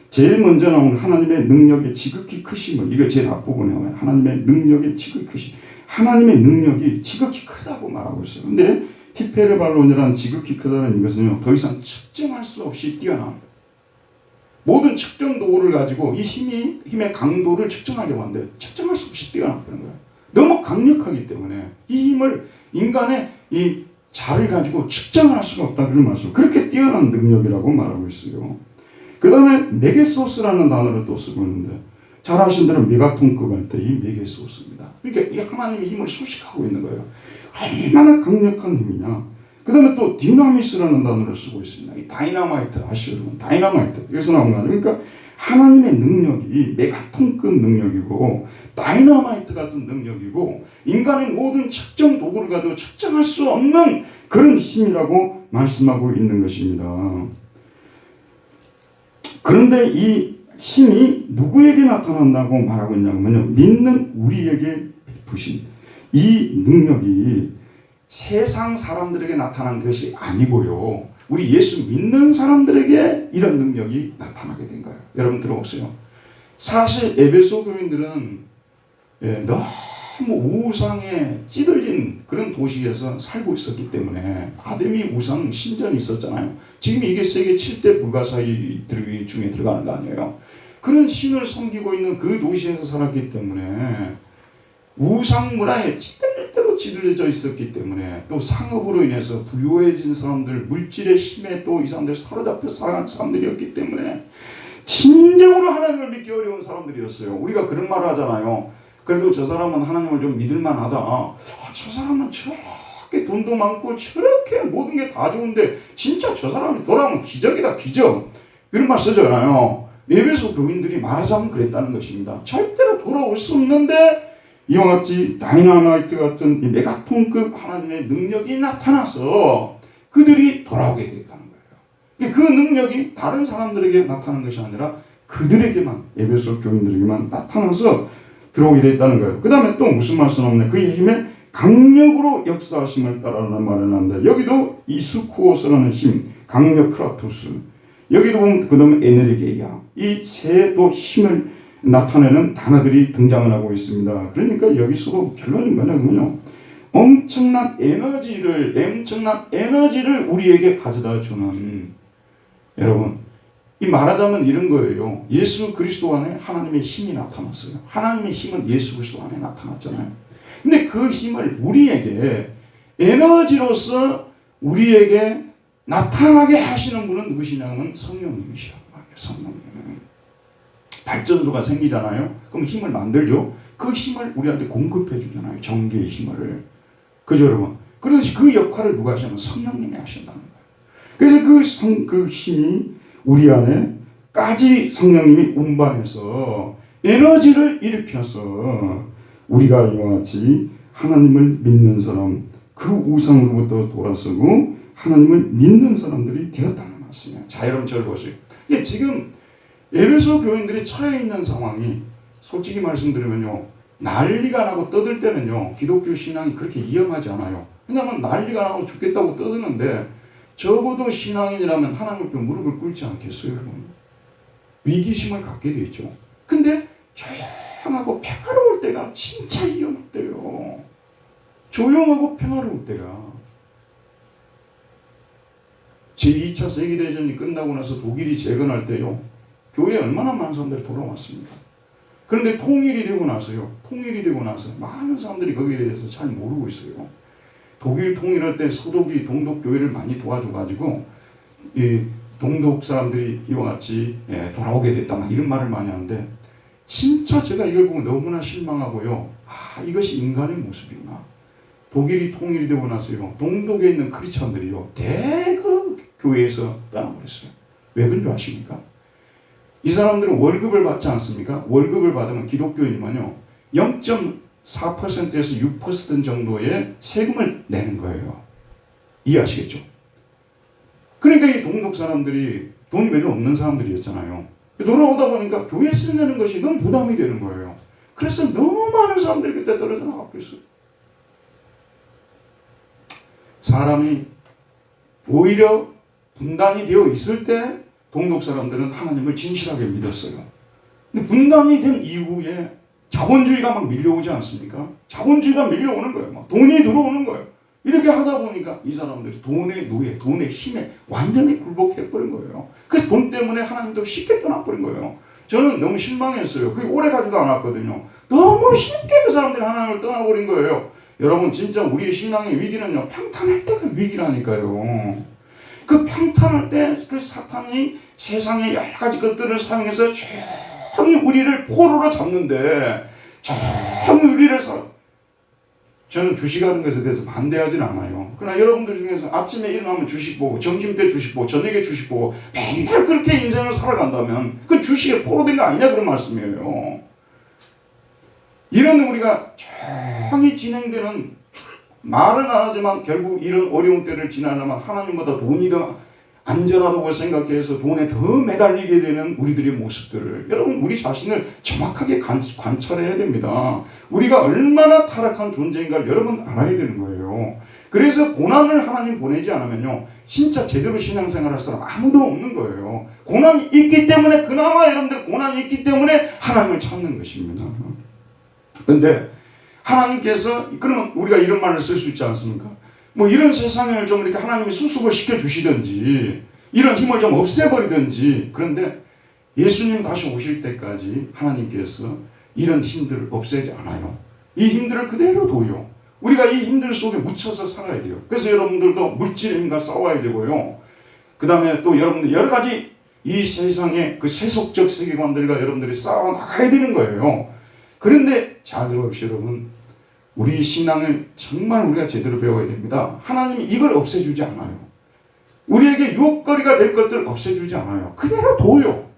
제일 먼저 나오는 하나님의 능력의 지극히 크심을, 이거 제일 앞부분에 나와요. 하나님의 능력의 지극히 크심. 하나님의 능력이 지극히 크다고 말하고 있어요. 근데 히페르발론이라는 지극히 크다는 이것은요, 더 이상 측정할 수 없이 뛰어난, 모든 측정 도구를 가지고 이 힘의 강도를 측정하려고 하는데 측정할 수 없이 뛰어났다는 거예요. 너무 강력하기 때문에 이 힘을, 인간의 이 자를 가지고 측정할 수가 없다, 그런 말씀. 그렇게 뛰어난 능력이라고 말하고 있어요. 그 다음에 메게소스라는 단어를 또 쓰고 있는데, 잘 아시는 대로 메가톤급 할 때 이 메게소스입니다. 그러니까 이 하나님의 힘을 수식하고 있는 거예요. 얼마나 강력한 힘이냐. 그 다음에 또 디나미스라는 단어를 쓰고 있습니다. 이 다이나마이트 아시죠, 여러분? 다이나마이트. 여기서 나온 거 아니에요? 그러니까 하나님의 능력이 메가톤급 능력이고 다이너마이트 같은 능력이고 인간의 모든 측정 도구를 가지고 측정할 수 없는 그런 힘이라고 말씀하고 있는 것입니다. 그런데 이 힘이 누구에게 나타난다고 말하고 있냐면요, 믿는 우리에게 베푸신 이 능력이 세상 사람들에게 나타난 것이 아니고요, 우리 예수 믿는 사람들에게 이런 능력이 나타나게 된 거예요. 여러분 들어보세요. 사실 에베소 교인들은 너무 우상에 찌들린 그런 도시에서 살고 있었기 때문에, 아데미 우상 신전이 있었잖아요. 지금 이게 세계 7대 불가사의 중에 들어가는 거 아니에요. 그런 신을 섬기고 있는 그 도시에서 살았기 때문에 우상 문화에 찌들려져 있었기 때문에, 또 상업으로 인해서 부유해진 사람들, 물질의 힘에 또 이 사람들 사로잡혀 살아간 사람들이었기 때문에 진정으로 하나님을 믿기 어려운 사람들이었어요. 우리가 그런 말을 하잖아요. 그래도 저 사람은 하나님을 좀 믿을만하다. 저 사람은 저렇게 돈도 많고 저렇게 모든 게 다 좋은데 진짜 저 사람이 돌아오면 기적이다, 기적. 이런 말 쓰잖아요. 에베소 교인들이 말하자면 그랬다는 것입니다. 절대로 돌아올 수 없는데 이와 같이 다이나마이트 같은 이 메가톤급 하나님의 능력이 나타나서 그들이 돌아오게 됐다는 거예요. 그 능력이 다른 사람들에게 나타나는 것이 아니라 그들에게만, 에베소 교인들에게만 나타나서 들어오게 됐다는 거예요. 그 다음에 또 무슨 말씀 없네. 그의 힘에 강력으로 역사하심을 따라라는 말을 하는데, 여기도 이스쿠오스라는 힘, 강력 크라토스, 여기도 보면 그 다음에 에네르게이아, 이 세 또 힘을 나타내는 단어들이 등장을 하고 있습니다. 그러니까 여기서도 결론은 뭐냐면요, 엄청난 에너지를 우리에게 가져다 주는, 여러분, 이 말하자면 이런 거예요. 예수 그리스도 안에 하나님의 힘이 나타났어요. 하나님의 힘은 예수 그리스도 안에 나타났잖아요. 근데 그 힘을 우리에게 에너지로서 우리에게 나타나게 하시는 분은 누구시냐면 성령님이시라고 말해요. 성령님. 발전소가 생기잖아요. 그럼 힘을 만들죠. 그 힘을 우리한테 공급해 주잖아요. 전기의 힘을. 그죠, 여러분? 그래서 그 역할을 누가 하시냐면 성령님이 하신다는 거예요. 그래서 그 힘이 우리 안에까지 성령님이 운반해서 에너지를 일으켜서 우리가 이와 같이 하나님을 믿는 사람, 그 우상으로부터 돌아서고 하나님을 믿는 사람들이 되었다는 말씀이에요. 자, 여러분 저를 보세요. 지금 에베소 교인들이 처해 있는 상황이 솔직히 말씀드리면요, 난리가 나고 떠들 때는요 기독교 신앙이 그렇게 위험하지 않아요. 왜냐하면 난리가 나고 죽겠다고 떠드는데 적어도 신앙인이라면 하나님 앞에 무릎을 꿇지 않겠어요, 여러분? 위기심을 갖게 되죠. 근데 조용하고 평화로울 때가 진짜 위험했대요. 조용하고 평화로울 때가. 제2차 세계대전이 끝나고 나서 독일이 재건할 때요, 교회에 얼마나 많은 사람들이 돌아왔습니다. 그런데 통일이 되고 나서 많은 사람들이 거기에 대해서 잘 모르고 있어요. 독일 통일할 때 서독이 동독 교회를 많이 도와줘가지고 이 동독 사람들이 이와 같이 돌아오게 됐다, 막 이런 말을 많이 하는데, 진짜 제가 이걸 보고 너무나 실망하고요. 이것이 인간의 모습이구나. 독일이 통일이 되고 나서요, 동독에 있는 크리스천들이요 대거 교회에서 떠나버렸어요. 왜 그런 줄 아십니까? 이 사람들은 월급을 받지 않습니까? 월급을 받으면 기독교인이면요 0.4%에서 6% 정도의 세금을 내는 거예요. 이해하시겠죠? 그러니까 이 동독 사람들이 돈이 별로 없는 사람들이었잖아요. 돌아오다 보니까 교회에서 내는 것이 너무 부담이 되는 거예요. 그래서 너무 많은 사람들이 그때 떨어져 나가버렸어요. 사람이 오히려 분단이 되어 있을 때 동독 사람들은 하나님을 진실하게 믿었어요. 근데 분단이 된 이후에 자본주의가 막 밀려오지 않습니까? 자본주의가 밀려오는 거예요. 막 돈이 들어오는 거예요. 이렇게 하다 보니까 이 사람들이 돈의 노예, 돈의 힘에 완전히 굴복해버린 거예요. 그래서 돈 때문에 하나님도 쉽게 떠나버린 거예요. 저는 너무 실망했어요. 그게 오래 가지도 않았거든요. 너무 쉽게 그 사람들이 하나님을 떠나버린 거예요. 여러분, 진짜 우리의 신앙의 위기는요, 평탄할 때가 위기라니까요. 그 평탄할 때 그 사탄이 세상의 여러 가지 것들을 사용해서 조용히 우리를 포로로 잡는데, 조용히 우리를 저는 주식하는 것에 대해서 반대하진 않아요. 그러나 여러분들 중에서 아침에 일어나면 주식 보고, 점심때 주식 보고, 저녁에 주식 보고 맨날 그렇게 인생을 살아간다면 그 주식에 포로된 거 아니냐, 그런 말씀이에요. 이런 우리가 조용히 진행되는, 말은 안 하지만 결국 이런 어려운 때를 지나려면 하나님보다 돈이 더 안전하다고 생각해서 돈에 더 매달리게 되는 우리들의 모습들을, 여러분 우리 자신을 정확하게 관찰해야 됩니다. 우리가 얼마나 타락한 존재인가를 여러분 알아야 되는 거예요. 그래서 고난을 하나님 보내지 않으면요 진짜 제대로 신앙생활할 사람 아무도 없는 거예요. 고난이 있기 때문에, 그나마 여러분들 고난이 있기 때문에 하나님을 찾는 것입니다. 그런데 하나님께서, 그러면 우리가 이런 말을 쓸 수 있지 않습니까? 뭐 이런 세상을 좀 이렇게 하나님이 수습을 시켜주시든지, 이런 힘을 좀 없애버리든지. 그런데 예수님 다시 오실 때까지 하나님께서 이런 힘들을 없애지 않아요. 이 힘들을 그대로 둬요. 우리가 이 힘들 속에 묻혀서 살아야 돼요. 그래서 여러분들도 물질의 힘과 싸워야 되고요. 그 다음에 또 여러분들 여러 가지 이 세상의 그 세속적 세계관들과 여러분들이 싸워 나가야 되는 거예요. 그런데 잘 들어봅시다, 여러분. 우리 신앙을 정말 우리가 제대로 배워야 됩니다. 하나님이 이걸 없애주지 않아요. 우리에게 유혹거리가 될 것들 없애주지 않아요. 그대로 둬요.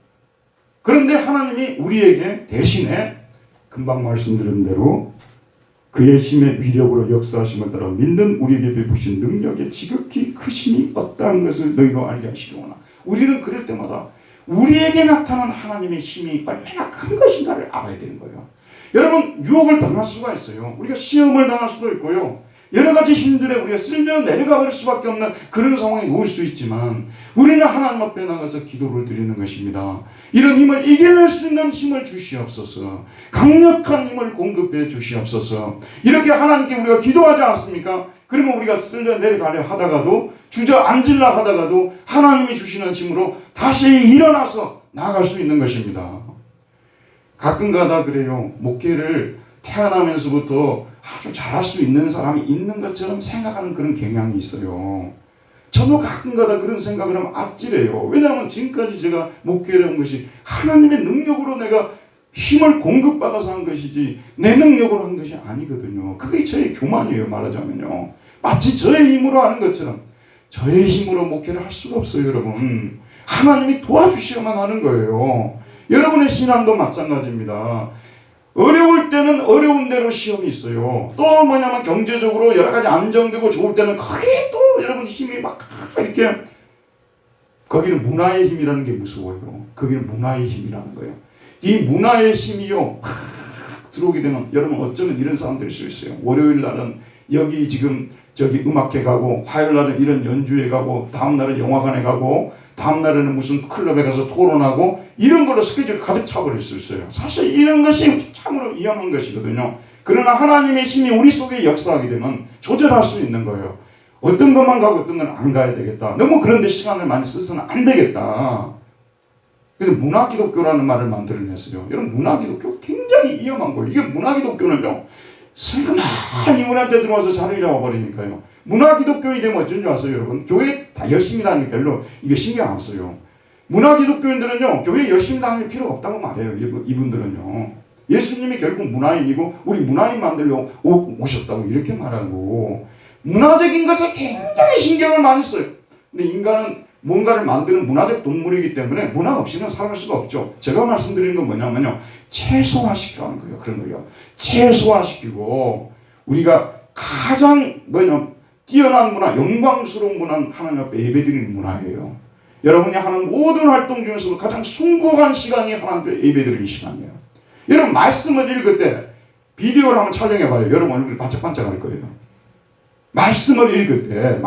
그런데 하나님이 우리에게 대신에 금방 말씀드린 대로 그의 힘의 위력으로 역사하심을 따라 믿는 우리에게 베푸신 능력의 지극히 크심이 어떠한 것을 너희가 알게 하시려구나. 우리는 그럴 때마다 우리에게 나타난 하나님의 힘이 얼마나 큰 것인가를 알아야 되는 거예요. 여러분, 유혹을 당할 수가 있어요. 우리가 시험을 당할 수도 있고요. 여러 가지 힘들에 우리가 쓸려 내려가 버릴 수밖에 없는 그런 상황에 놓일 수 있지만, 우리는 하나님 앞에 나가서 기도를 드리는 것입니다. 이런 힘을 이겨낼 수 있는 힘을 주시옵소서. 강력한 힘을 공급해 주시옵소서. 이렇게 하나님께 우리가 기도하지 않습니까? 그러면 우리가 쓸려 내려가려 하다가도, 주저앉으려 하다가도 하나님이 주시는 힘으로 다시 일어나서 나아갈 수 있는 것입니다. 가끔가다 그래요. 목회를 태어나면서부터 아주 잘할 수 있는 사람이 있는 것처럼 생각하는 그런 경향이 있어요. 저도 가끔가다 그런 생각을 하면 아찔해요. 왜냐하면 지금까지 제가 목회를 한 것이 하나님의 능력으로 내가 힘을 공급받아서 한 것이지 내 능력으로 한 것이 아니거든요. 그게 저의 교만이에요, 말하자면요. 마치 저의 힘으로 하는 것처럼. 저의 힘으로 목회를 할 수가 없어요, 여러분. 하나님이 도와주셔야만 하는 거예요. 여러분의 신앙도 마찬가지입니다. 어려울 때는 어려운 대로 시험이 있어요. 또 뭐냐면 경제적으로 여러 가지 안정되고 좋을 때는 거기에 또 여러분 힘이 막 이렇게, 거기는 문화의 힘이라는 게 무서워요. 거기는 문화의 힘이라는 거예요. 이 문화의 힘이요, 막 들어오게 되면 여러분 어쩌면 이런 사람 될 수 있어요. 월요일 날은 여기 지금 저기 음악회 가고, 화요일 날은 이런 연주회 가고, 다음 날은 영화관에 가고, 다음 날에는 무슨 클럽에 가서 토론하고, 이런 걸로 스케줄이 가득 차버릴 수 있어요. 사실 이런 것이 참으로 위험한 것이거든요. 그러나 하나님의 힘이 우리 속에 역사하게 되면 조절할 수 있는 거예요. 어떤 것만 가고 어떤 건 안 가야 되겠다. 너무 그런 데 시간을 많이 써서는 안 되겠다. 그래서 문화기독교라는 말을 만들어냈어요. 여러분, 문화기독교 굉장히 위험한 거예요. 이게 문화기독교는요, 슬그머니 우리한테 들어와서 자리를 잡아버리니까요. 문화기독교인이 되면 어쩐 줄 아세요, 여러분? 교회 다 열심히 다니는 별로 이게 신경 안 써요. 문화기독교인들은요, 교회 열심히 다닐 필요 없다고 말해요. 이분들은요. 예수님이 결국 문화인이고 우리 문화인 만들려 오셨다고 이렇게 말하고, 문화적인 것에 굉장히 신경을 많이 써요. 근데 인간은 뭔가를 만드는 문화적 동물이기 때문에 문화 없이는 살아갈 수가 없죠. 제가 말씀드리는 건 뭐냐면요, 최소화시키라는 거예요. 그런 거예요. 최소화시키고, 우리가 가장 뛰어난 문화, 영광스러운 문화는 하나님 앞에 예배드리는 문화예요. 여러분이 하는 모든 활동 중에서도 가장 숭고한 시간이 하나님 앞에 예배드리는 시간이에요. 여러분, 말씀을 읽을 때 비디오를 한번 촬영해봐요. 여러분 얼굴이 반짝반짝 할 거예요. 말씀을 읽을 때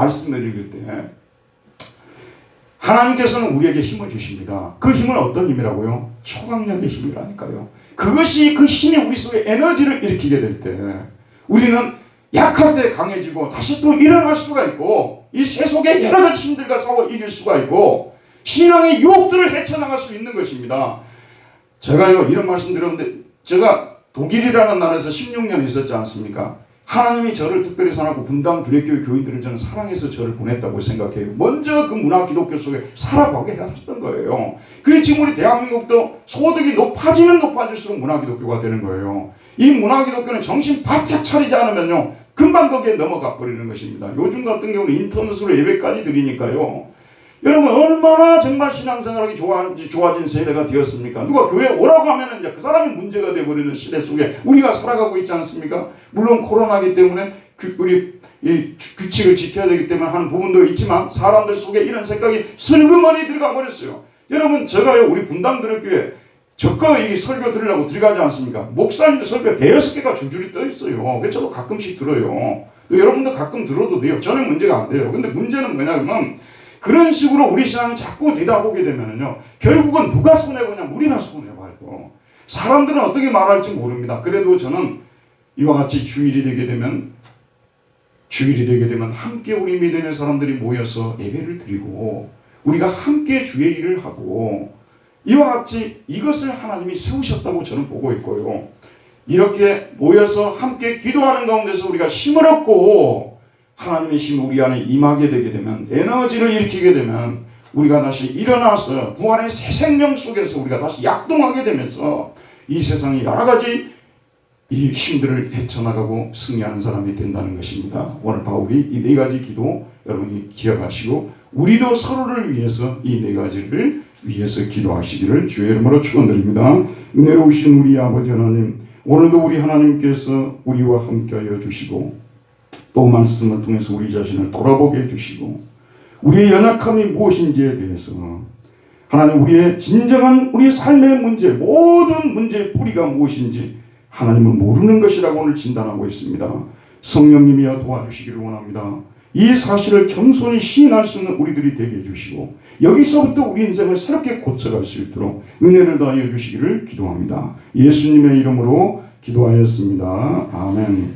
하나님께서는 우리에게 힘을 주십니다. 그 힘은 어떤 힘이라고요? 초강력의 힘이라니까요. 그것이, 그 힘이 우리 속에 에너지를 일으키게 될 때 우리는 약할 때 강해지고 다시 또 일어날 수가 있고, 이 세속의 여러 가지 힘들과 싸워 이길 수가 있고, 신앙의 유혹들을 헤쳐나갈 수 있는 것입니다. 제가요, 이런 말씀 드렸는데, 제가 독일이라는 나라에서 16년 있었지 않습니까? 하나님이 저를 특별히 사랑하고 분당 두레교회 교인들을 저는 사랑해서 저를 보냈다고 생각해요. 먼저 그 문화 기독교 속에 살아보게 하셨던 거예요. 그게 지금 우리 대한민국도 소득이 높아지면 높아질수록 문화 기독교가 되는 거예요. 이 문화 기독교는 정신 바짝 차리지 않으면요, 금방 거기에 넘어가 버리는 것입니다. 요즘 같은 경우는 인터넷으로 예배까지 드리니까요. 여러분, 얼마나 정말 신앙생활하기 좋아진 세대가 되었습니까? 누가 교회 오라고 하면은 이제 그 사람이 문제가 되어버리는 시대 속에 우리가 살아가고 있지 않습니까? 물론 코로나기 때문에 우리 이 규칙을 지켜야 되기 때문에 하는 부분도 있지만, 사람들 속에 이런 생각이 슬그머니 들어가 버렸어요. 여러분, 제가요, 우리 분당드렸교회 저거 이 설교 들으려고 들어가지 않습니까? 목사님들 설교 6개가 줄줄이 떠 있어요. 그래서 저도 가끔씩 들어요. 여러분도 가끔 들어도 돼요. 저는 문제가 안 돼요. 근데 문제는 뭐냐면, 그런 식으로 우리 신앙이 자꾸 되다보게 되면은요, 결국은 누가 손해보냐? 우리가 손해봐요. 사람들은 어떻게 말할지 모릅니다. 그래도 저는 이와 같이 주일이 되게 되면 함께 우리 믿음의 사람들이 모여서 예배를 드리고, 우리가 함께 주의 일을 하고, 이와 같이 이것을 하나님이 세우셨다고 저는 보고 있고요. 이렇게 모여서 함께 기도하는 가운데서 우리가 힘을 얻고, 하나님의 힘이 우리 안에 임하게 되게 되면, 에너지를 일으키게 되면, 우리가 다시 일어나서 부활의 새 생명 속에서 우리가 다시 약동하게 되면서 이 세상의 여러 가지 이 힘들을 헤쳐나가고 승리하는 사람이 된다는 것입니다. 오늘 바울이 이 4가지 기도 여러분이 기억하시고, 우리도 서로를 위해서 이 4가지를 위해서 기도하시기를 주의 이름으로 축원드립니다. 은혜로우신 우리 아버지 하나님, 오늘도 우리 하나님께서 우리와 함께하여 주시고, 또 말씀을 통해서 우리 자신을 돌아보게 해주시고, 우리의 연약함이 무엇인지에 대해서 하나님, 우리의 진정한 우리 삶의 문제, 모든 문제의 뿌리가 무엇인지 하나님은 모르는 것이라고 오늘 진단하고 있습니다. 성령님이여 도와주시기를 원합니다. 이 사실을 겸손히 시인할 수 있는 우리들이 되게 해주시고, 여기서부터 우리 인생을 새롭게 고쳐갈 수 있도록 은혜를 더하여 주시기를 기도합니다. 예수님의 이름으로 기도하였습니다. 아멘.